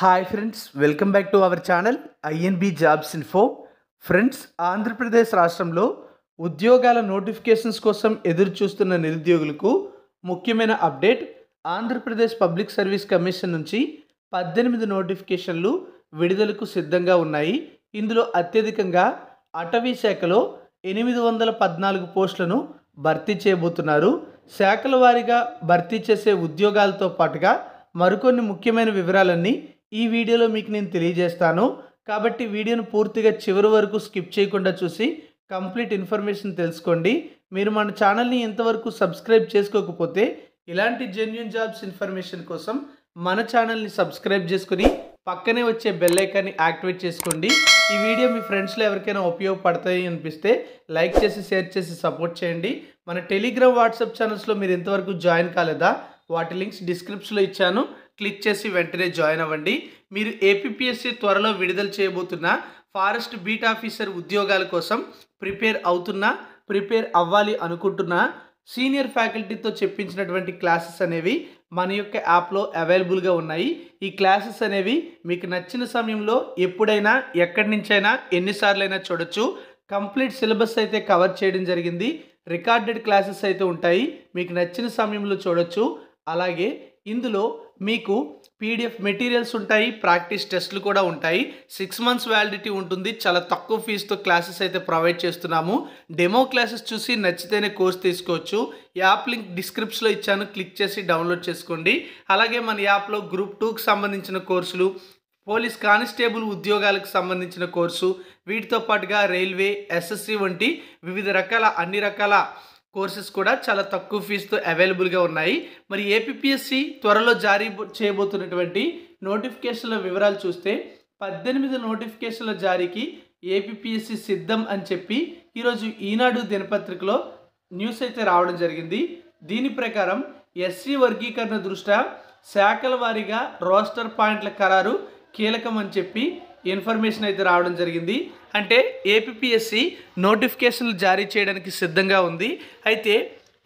Hi friends, welcome back to our channel INB jobs info. Friends, Andhra Pradesh రాష్ట్రంలో ఉద్యోగాల notifications కోసం ఎదురు చూస్తున్న నిరుద్యోగులకు ముఖ్యమైన update. Andhra Pradesh public service commission నుంచి 18 నోటిఫికేషన్లు విడుదలకు సిద్ధంగా ఉన్నాయి. ఇందులో అత్యధికంగా అటవీ శాఖలో 814 పోస్టులను భర్తీ చేయబోతున్నారు. శాఖల వారీగా భర్తీ చేసే ఉద్యోగాలతో పాటుగా మరికొన్ని ముఖ్యమైన వివరాలన్నీ ఈ వీడియోలో మీకు నేను తెలియజేస్తాను. కాబట్టి వీడియోను పూర్తిగా చివరి వరకు స్కిప్ చేయకుండా చూసి కంప్లీట్ ఇన్ఫర్మేషన్ తెలుసుకోండి. మీరు మన ఛానల్ని ఇంతవరకు సబ్స్క్రైబ్ చేసుకోకపోతే ఇలాంటి జెన్యూన్ జాబ్స్ ఇన్ఫర్మేషన్ కోసం మన ఛానల్ని సబ్స్క్రైబ్ చేసుకుని పక్కనే వచ్చే బెల్ ఐకాన్ని యాక్టివేట్ చేసుకోండి. ఈ వీడియో మీ ఫ్రెండ్స్లో ఎవరికైనా ఉపయోగపడతాయి అనిపిస్తే లైక్ చేసి షేర్ చేసి సపోర్ట్ చేయండి. మన టెలిగ్రామ్ వాట్సాప్ ఛానల్స్లో మీరు ఇంతవరకు జాయిన్ కాలేదా? వాటి లింక్స్ డిస్క్రిప్షన్లో ఇచ్చాను, క్లిక్ చేసి వెంటనే జాయిన్ అవ్వండి. మీరు ఏపీఎస్సీ త్వరలో విడుదల చేయబోతున్న ఫారెస్ట్ బీట్ ఆఫీసర్ ఉద్యోగాల కోసం ప్రిపేర్ అవ్వాలి అనుకుంటున్నా సీనియర్ ఫ్యాకల్టీతో చెప్పించినటువంటి క్లాసెస్ అనేవి మన యొక్క యాప్లో అవైలబుల్గా ఉన్నాయి. ఈ క్లాసెస్ అనేవి మీకు నచ్చిన సమయంలో ఎప్పుడైనా ఎక్కడి నుంచైనా ఎన్నిసార్లైనా చూడొచ్చు. కంప్లీట్ సిలబస్ అయితే కవర్ చేయడం జరిగింది. రికార్డెడ్ క్లాసెస్ అయితే ఉంటాయి, మీకు నచ్చిన సమయంలో చూడొచ్చు. అలాగే ఇందులో మీకు పీడిఎఫ్ మెటీరియల్స్ ఉంటాయి, ప్రాక్టీస్ టెస్ట్లు కూడా ఉంటాయి. 6 months వ్యాలిడిటీ ఉంటుంది. చాలా తక్కువ ఫీజుతో క్లాసెస్ అయితే ప్రొవైడ్ చేస్తున్నాము. డెమో క్లాసెస్ చూసి నచ్చితేనే కోర్స్ తీసుకోవచ్చు. యాప్ లింక్ డిస్క్రిప్షన్లో ఇచ్చాను, క్లిక్ చేసి డౌన్లోడ్ చేసుకోండి. అలాగే మన యాప్లో గ్రూప్ 2కి సంబంధించిన కోర్సులు, పోలీస్ కానిస్టేబుల్ ఉద్యోగాలకు సంబంధించిన కోర్సు, వీటితో పాటుగా రైల్వే, ఎస్ఎస్సి వంటి వివిధ రకాల అన్ని రకాల కోర్సెస్ కూడా చాలా తక్కువ ఫీజుతో అవైలబుల్గా ఉన్నాయి. మరి ఏపీఎస్సీ త్వరలో జారీ చేయబోతున్నటువంటి నోటిఫికేషన్ల వివరాలు చూస్తే 18 నోటిఫికేషన్ల జారీకి ఏపీఎస్సీ సిద్ధం అని చెప్పి ఈరోజు ఈనాడు దినపత్రికలో న్యూస్ అయితే రావడం జరిగింది. దీని ప్రకారం ఎస్సీ వర్గీకరణ దృష్ట్యా శాఖల వారీగా రోస్టర్ పాయింట్ల ఖరారు కీలకం అని చెప్పి ఇన్ఫర్మేషన్ అయితే రావడం జరిగింది. అంటే ఏపీఎస్సీ నోటిఫికేషన్లు జారీ చేయడానికి సిద్ధంగా ఉంది. అయితే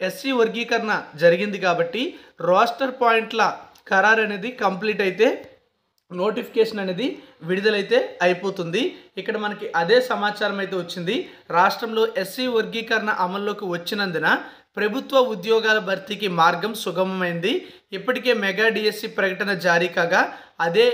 ఎస్సీ వర్గీకరణ జరిగింది కాబట్టి రోస్టర్ పాయింట్ల ఖరారు అనేది కంప్లీట్ అయితే నోటిఫికేషన్ అనేది విడుదలైతే అయిపోతుంది. ఇక్కడ మనకి అదే సమాచారం అయితే వచ్చింది. రాష్ట్రంలో ఎస్సీ వర్గీకరణ అమల్లోకి వచ్చినందున ప్రభుత్వ ఉద్యోగాల భర్తీకి మార్గం సుగమమైంది. ఇప్పటికే మెగా డిఎస్సి ప్రకటన జారీ కాగా అదే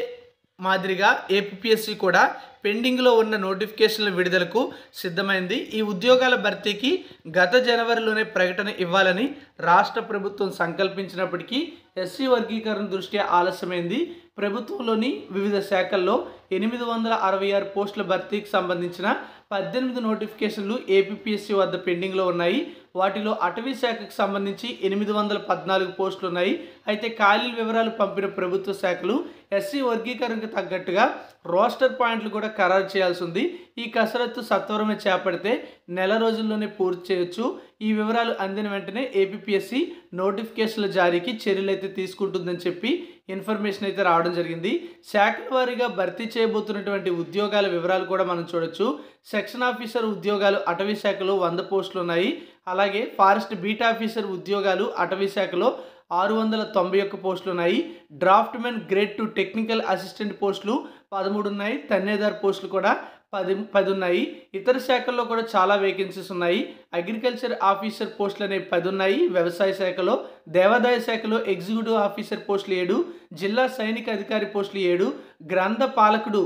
మాదిరిగా ఏపీఎస్సీ కూడా పెండింగ్లో ఉన్న నోటిఫికేషన్ల విడుదలకు సిద్ధమైంది. ఈ ఉద్యోగాల భర్తీకి గత జనవరిలోనే ప్రకటన ఇవ్వాలని రాష్ట్ర ప్రభుత్వం సంకల్పించినప్పటికీ ఎస్సీ వర్గీకరణ దృష్ట్యా ఆలస్యమైంది. ప్రభుత్వంలోని వివిధ శాఖల్లో 866 పోస్టుల భర్తీకి సంబంధించిన 18 నోటిఫికేషన్లు ఏపీఎస్సీ వద్ద పెండింగ్లో ఉన్నాయి. వాటిలో అటవీ శాఖకు సంబంధించి 814 పోస్టులు ఉన్నాయి. అయితే ఖాళీల వివరాలు పంపిన ప్రభుత్వ శాఖలు ఎస్సీ వర్గీకరణకు తగ్గట్టుగా రోస్టర్ పాయింట్లు కూడా ఖరారు చేయాల్సి ఉంది. ఈ కసరత్తు సత్వరమే చేపడితే నెల రోజుల్లోనే పూర్తి చేయొచ్చు. ఈ వివరాలు అందిన వెంటనే ఏపీఎస్సీ నోటిఫికేషన్ల జారీకి చర్యలు అయితే తీసుకుంటుందని చెప్పి ఇన్ఫర్మేషన్ అయితే రావడం జరిగింది. శాఖల వారీగా భర్తీ చేయబోతున్నటువంటి ఉద్యోగాల వివరాలు కూడా మనం చూడొచ్చు. సెక్షన్ ఆఫీసర్ ఉద్యోగాలు అటవీ శాఖలో 100 పోస్టులు ఉన్నాయి. అలాగే ఫారెస్ట్ బీట్ ఆఫీసర్ ఉద్యోగాలు అటవీ శాఖలో 691 పోస్టులు ఉన్నాయి. Draft men grade 2 technical assistant పోస్టులు 13 ఉన్నాయి. తన్నేదార్ పోస్టులు కూడా 10 ఉన్నాయి. ఇతర శాఖల్లో కూడా చాలా వేకెన్సీస్ ఉన్నాయి. అగ్రికల్చర్ ఆఫీసర్ పోస్టులు అనేవి 10 ఉన్నాయి. వ్యవసాయ శాఖలో, దేవాదాయ శాఖలో ఎగ్జిక్యూటివ్ ఆఫీసర్ పోస్టులు 7, జిల్లా సైనిక అధికారి పోస్టులు 7, గ్రంథ పాలకుడు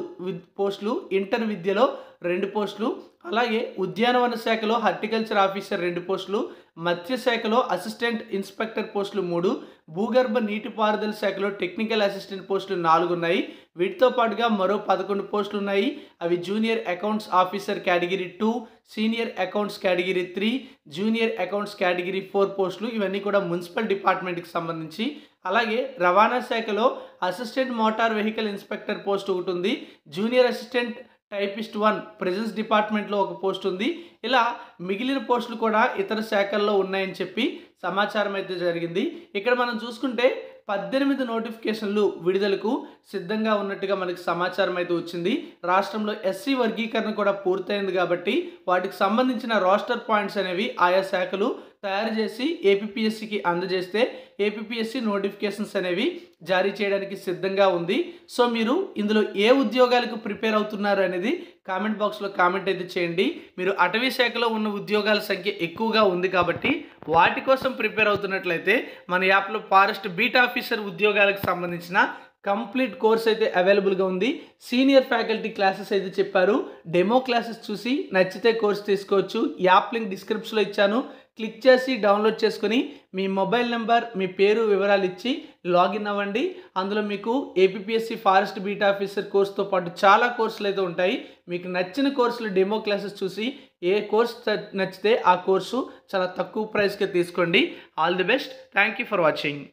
పోస్టులు, ఇంటర్ విద్యలో 2 పోస్టులు, అలాగే ఉద్యానవన శాఖలో హార్టికల్చర్ ఆఫీసర్ 2 పోస్టులు, మత్స్య శాఖలో అసిస్టెంట్ ఇన్స్పెక్టర్ పోస్టులు 3, భూగర్భ నీటిపారుదల శాఖలో టెక్నికల్ అసిస్టెంట్ పోస్టులు 4 ఉన్నాయి. వీటితో పాటుగా మరో 11 పోస్టులు ఉన్నాయి. అవి junior accounts officer category 2, senior accounts category 3, junior accounts category 4 పోస్టులు. ఇవన్నీ కూడా మున్సిపల్ డిపార్ట్మెంట్కి సంబంధించి. అలాగే రవాణా శాఖలో assistant motor vehicle inspector post ఒకటి ఉంది. జూనియర్ అసిస్టెంట్ టైపిస్ట్ 1 ప్రెజెన్స్ డిపార్ట్మెంట్లో ఒక పోస్ట్ ఉంది. ఇలా మిగిలిన పోస్టులు కూడా ఇతర శాఖల్లో ఉన్నాయని చెప్పి సమాచారం అయితే జరిగింది. ఇక్కడ మనం చూసుకుంటే 18 నోటిఫికేషన్లు విడుదలకు సిద్ధంగా ఉన్నట్టుగా మనకి సమాచారం అయితే వచ్చింది. రాష్ట్రంలో ఎస్సీ వర్గీకరణ కూడా పూర్తయింది కాబట్టి వాటికి సంబంధించిన రోస్టర్ పాయింట్స్ అనేవి ఆయా శాఖలు తయారు చేసి ఏపీపీఎస్సీకి అందజేస్తే ఏపీపీఎస్సీ నోటిఫికేషన్స్ అనేవి జారీ చేయడానికి సిద్ధంగా ఉంది. సో మీరు ఇందులో ఏ ఉద్యోగాలకు ప్రిపేర్ అవుతున్నారు అనేది కామెంట్ బాక్స్లో కామెంట్ అయితే చేయండి. మీరు అటవీ శాఖలో ఉన్న ఉద్యోగాల సంఖ్య ఎక్కువగా ఉంది కాబట్టి వాటి కోసం ప్రిపేర్ అవుతున్నట్లయితే మన యాప్లో ఫారెస్ట్ బీట్ ఆఫీసర్ ఉద్యోగాలకు సంబంధించిన కంప్లీట్ కోర్స్ అయితే అవైలబుల్గా ఉంది. సీనియర్ ఫ్యాకల్టీ క్లాసెస్ అయితే చెప్పారు. డెమో క్లాసెస్ చూసి నచ్చితే కోర్స్ తీసుకోవచ్చు. యాప్ లింక్ డిస్క్రిప్షన్లో ఇచ్చాను. క్లిక్ చేసి డౌన్లోడ్ చేసుకొని మీ మొబైల్ నెంబర్, మీ పేరు, వివరాలు ఇచ్చి లాగిన్ అవ్వండి. అందులో మీకు ఏపీపీఎస్సీ ఫారెస్ట్ బీట్ ఆఫీసర్ కోర్సుతో పాటు చాలా కోర్సులు అయితే ఉంటాయి. మీకు నచ్చిన కోర్సులు డెమో క్లాసెస్ చూసి ఏ కోర్స్ నచ్చితే ఆ కోర్సు చాలా తక్కువ ప్రైస్కే తీసుకోండి. All the best. Thank you for watching.